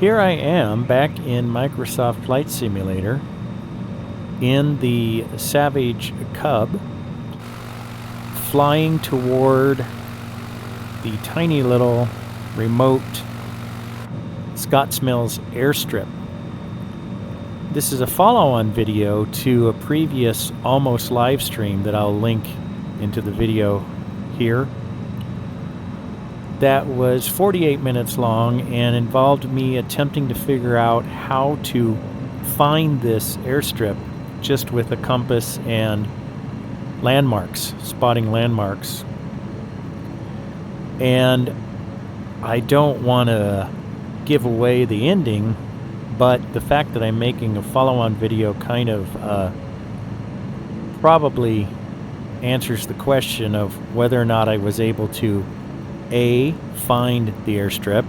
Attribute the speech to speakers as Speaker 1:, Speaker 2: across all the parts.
Speaker 1: Here I am back in Microsoft Flight Simulator in the Savage Cub, flying toward the tiny little remote Scotts Mills Airstrip. This is a follow-on video to a previous almost live stream that I'll link into the video here. That was 48 minutes long and involved me attempting to figure out how to find this airstrip just with a compass and landmarks, spotting landmarks. And I don't want to give away the ending, but the fact that I'm making a follow-on video kind of probably answers the question of whether or not I was able to A, find the airstrip.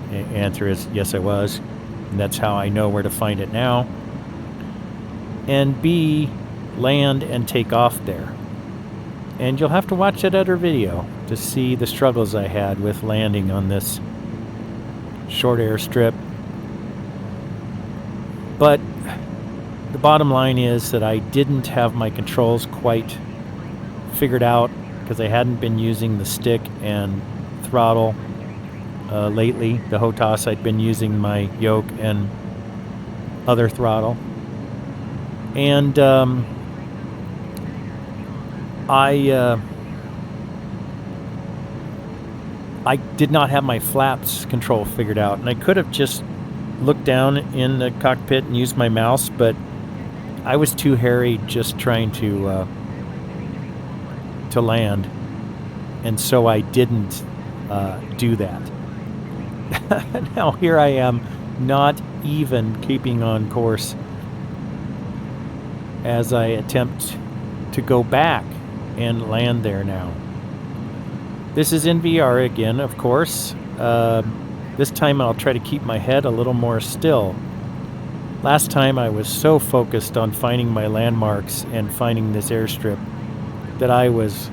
Speaker 1: The answer is yes, I was. And that's how I know where to find it now. And B, land and take off there. And you'll have to watch that other video to see the struggles I had with landing on this short airstrip. But the bottom line is that I didn't have my controls quite figured out because I hadn't been using the stick and throttle lately. The HOTAS, I'd been using my yoke and other throttle. And I did not have my flaps control figured out, and I could have just looked down in the cockpit and used my mouse, but I was too harried just trying to land, and so I didn't do that. Now here I am, not even keeping on course as I attempt to go back and land there now. This is in VR again, of course. This time I'll try to keep my head a little more still. Last time I was so focused on finding my landmarks and finding this airstrip that I was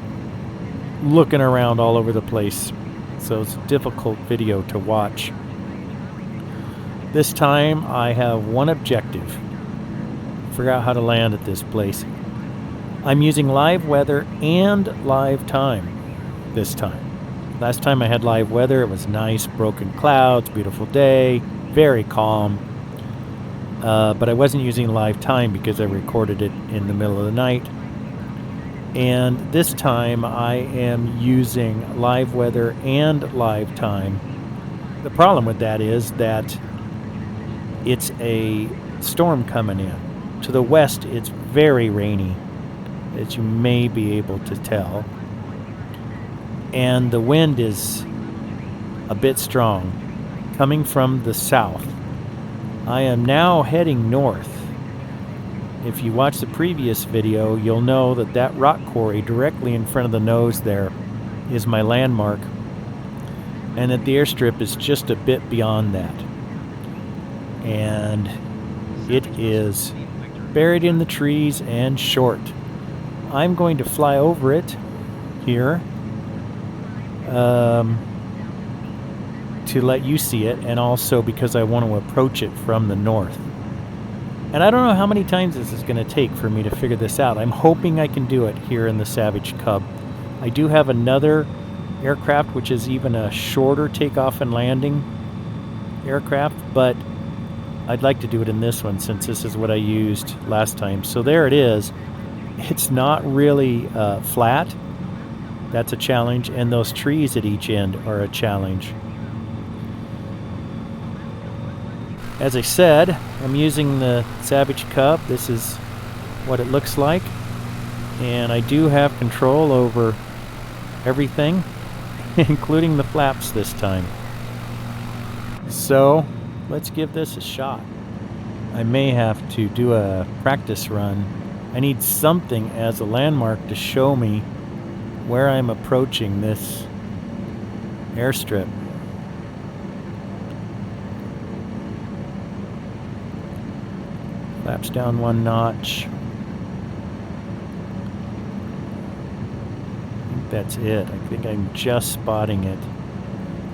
Speaker 1: looking around all over the place. So it's a difficult video to watch. This time I have one objective. Figure out how to land at this place. I'm using live weather and live time this time. Last time I had live weather, it was nice, broken clouds, beautiful day, very calm. But I wasn't using live time because I recorded it in the middle of the night. And this time I am using live weather and live time. The problem with that is that it's a storm coming in. To the west, it's very rainy, as you may be able to tell. And the wind is a bit strong, coming from the south. I am now heading north. If you watch the previous video, you'll know that that rock quarry directly in front of the nose there is my landmark, and that the airstrip is just a bit beyond that. And it is buried in the trees and short. I'm going to fly over it here to let you see it, and also because I want to approach it from the north. And I don't know how many times this is going to take for me to figure this out. I'm hoping I can do it here in the Savage Cub. I do have another aircraft which is even a shorter takeoff and landing aircraft, but I'd like to do it in this one since this is what I used last time. So there it is. It's not really flat. That's a challenge, and those trees at each end are a challenge. As I said, I'm using the Savage Cub. This is what it looks like, and I do have control over everything, including the flaps this time. So let's give this a shot. I may have to do a practice run. I need something as a landmark to show me where I'm approaching this airstrip. Flaps down one notch. I think that's it. I think I'm just spotting it.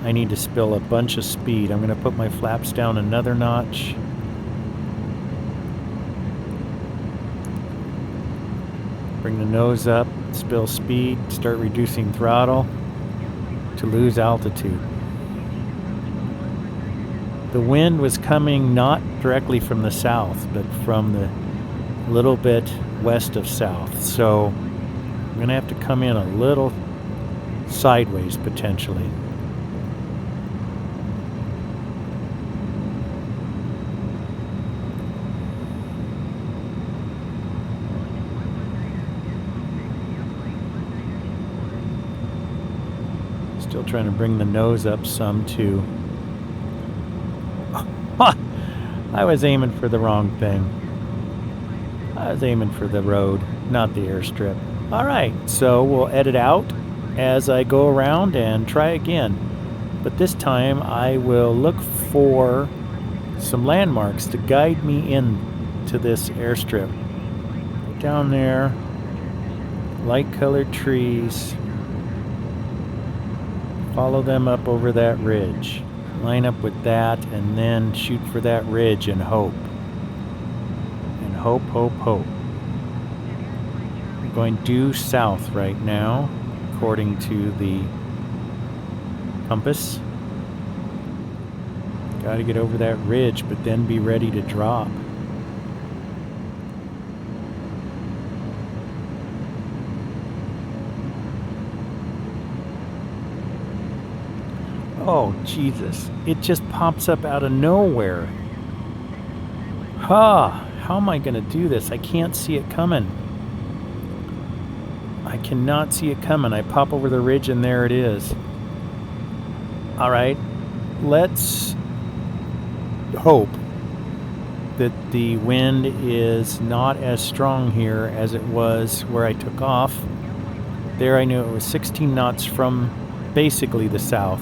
Speaker 1: I need to spill a bunch of speed. I'm going to put my flaps down another notch. Bring the nose up, spill speed, start reducing throttle to lose altitude. The wind was coming not directly from the south, but from the little bit west of south. So I'm going to have to come in a little sideways potentially. Still trying to bring the nose up some too. I was aiming for the wrong thing. I was aiming for the road, not the airstrip. Alright, so we'll edit out as I go around and try again. But this time I will look for some landmarks to guide me in to this airstrip. Down there, light colored trees. Follow them up over that ridge. Line up with that and then shoot for that ridge and hope. And hope, hope, hope. We're going due south right now, according to the compass. Got to get over that ridge, but then be ready to drop. Oh, Jesus. It just pops up out of nowhere. How am I going to do this? I can't see it coming. I cannot see it coming. I pop over the ridge and there it is. All right. Let's hope that the wind is not as strong here as it was where I took off. There I knew it was 16 knots from basically the south.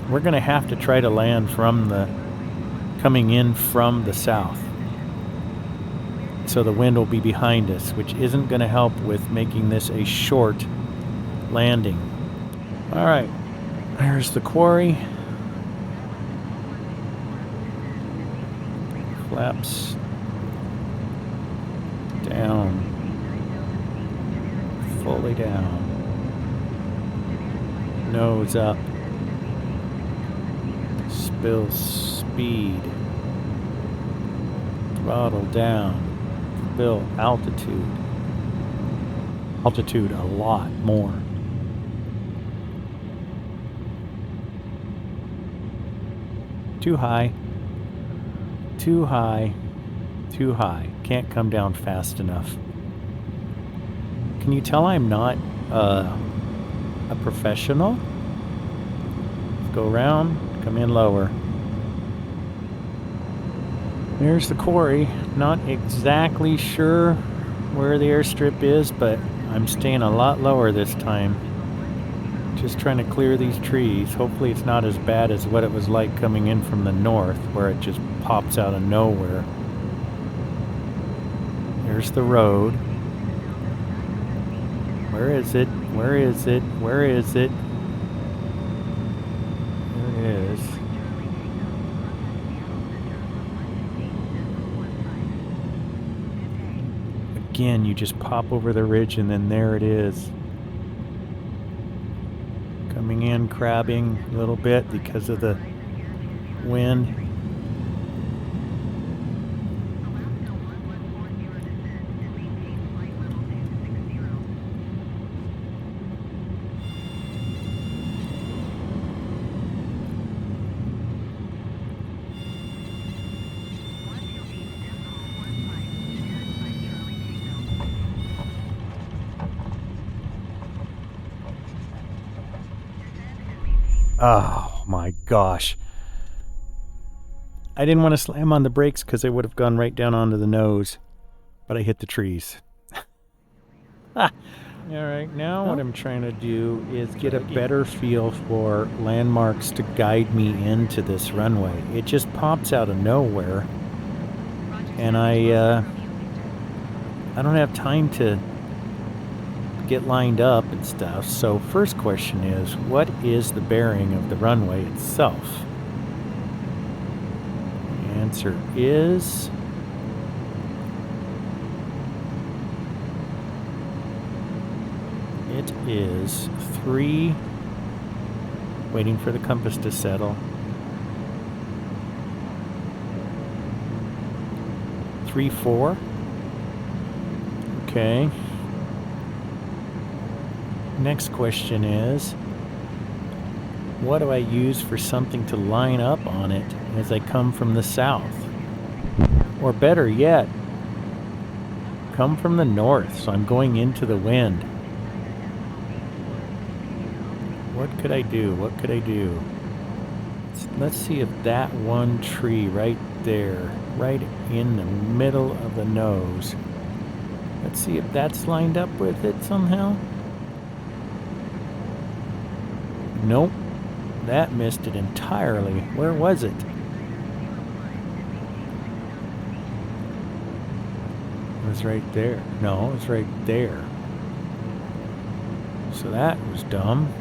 Speaker 1: We're going to have to try to land coming in from the south. So the wind will be behind us, which isn't going to help with making this a short landing. All right, there's the quarry. Flaps down, fully down, nose up. Spill speed, throttle down, spill altitude a lot more. Too high, too high, too high. Can't come down fast enough. Can you tell I'm not a professional? Let's go around. Come in lower. There's the quarry. Not exactly sure where the airstrip is, but I'm staying a lot lower this time. Just trying to clear these trees. Hopefully it's not as bad as what it was like coming in from the north, where it just pops out of nowhere. There's the road. Where is it? Where is it? Where is it? Is. Again, you just pop over the ridge and then there it is. Coming in, crabbing a little bit because of the wind. Oh my gosh. I didn't want to slam on the brakes because I would have gone right down onto the nose, but I hit the trees. All right, now what I'm trying to do is get a better feel for landmarks to guide me into this runway. It just pops out of nowhere, and I don't have time to get lined up and stuff. So first question is, what is the bearing of the runway itself? The answer is it is 3, waiting for the compass to settle, 3-4. Okay. Next question is, what do I use for something to line up on it as I come from the south? Or better yet, come from the north, so I'm going into the wind. What could I do? What could I do? Let's see if that one tree right there, right in the middle of the nose, let's see if that's lined up with it somehow. Nope, that missed it entirely. Where was it? It was right there. No, it was right there. So that was dumb.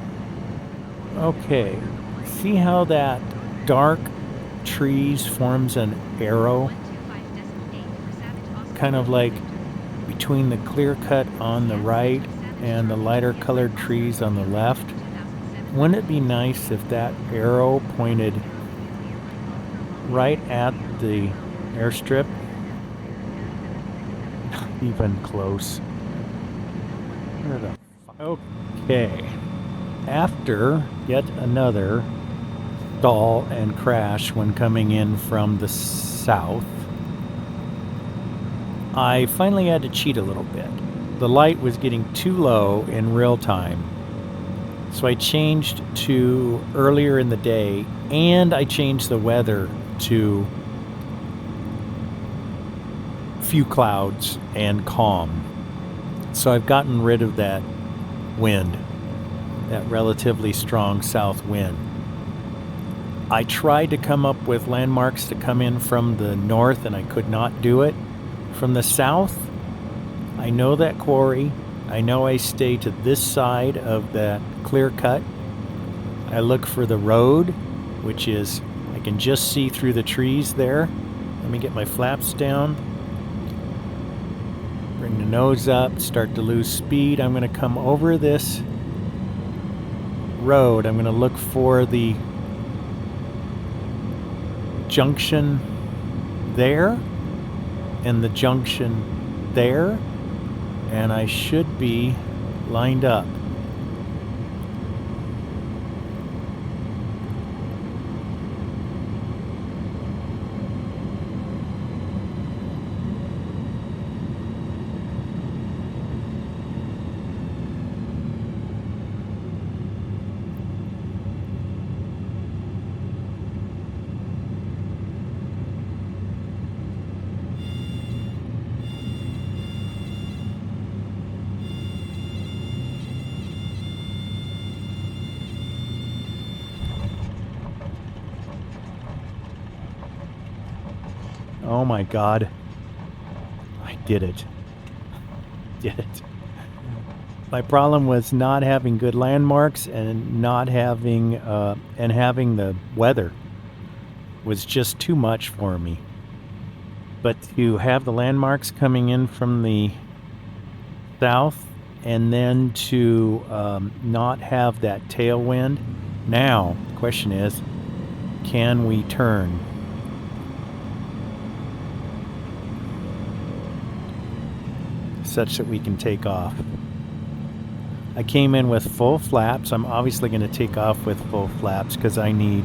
Speaker 1: Okay, see how that dark trees forms an arrow? Kind of like between the clear cut on the right and the lighter colored trees on the left. Wouldn't it be nice if that arrow pointed right at the airstrip? Even close. Where the fuck? Okay. After yet another stall and crash when coming in from the south, I finally had to cheat a little bit. The light was getting too low in real time, so I changed to earlier in the day, and I changed the weather to few clouds and calm. So I've gotten rid of that wind, that relatively strong south wind. I tried to come up with landmarks to come in from the north, and I could not do it. From the south, I know that quarry. I know I stay to this side of that clear cut. I look for the road, which is, I can just see through the trees there. Let me get my flaps down. Bring the nose up, start to lose speed. I'm going to come over this road. I'm going to look for the junction there and the junction there, and I should be lined up. Oh my God. I did it. Did it. My problem was not having good landmarks and not having, having the weather was just too much for me. But to have the landmarks coming in from the south and then to not have that tailwind. Now, the question is, can we turn? Such that we can take off. I came in with full flaps. I'm obviously going to take off with full flaps because I need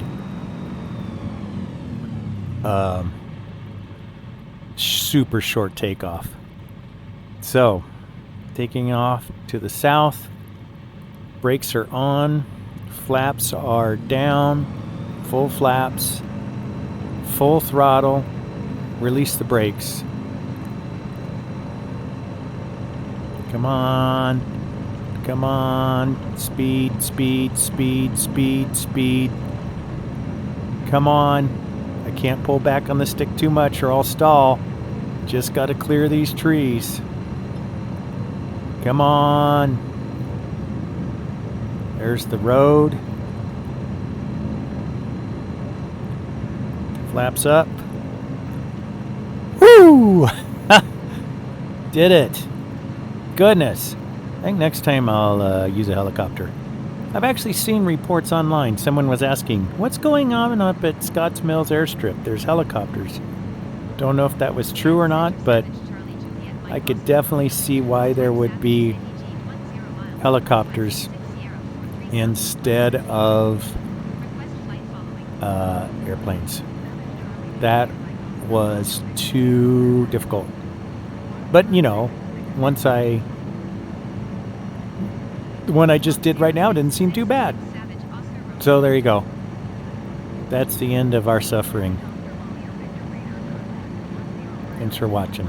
Speaker 1: super short takeoff. So, taking off to the south, brakes are on, flaps are down, full flaps, full throttle, release the brakes. Come on, come on, speed, speed, speed, speed, speed. Come on, I can't pull back on the stick too much or I'll stall. Just got to clear these trees. Come on. There's the road. Flaps up. Woo! Did it. Goodness. I think next time I'll use a helicopter. I've actually seen reports online. Someone was asking, what's going on up at Scotts Mills Airstrip? There's helicopters. Don't know if that was true or not, but I could definitely see why there would be helicopters instead of airplanes. That was too difficult. But, you know, the one I just did right now didn't seem too bad. So there you go. That's the end of our suffering. Thanks for watching.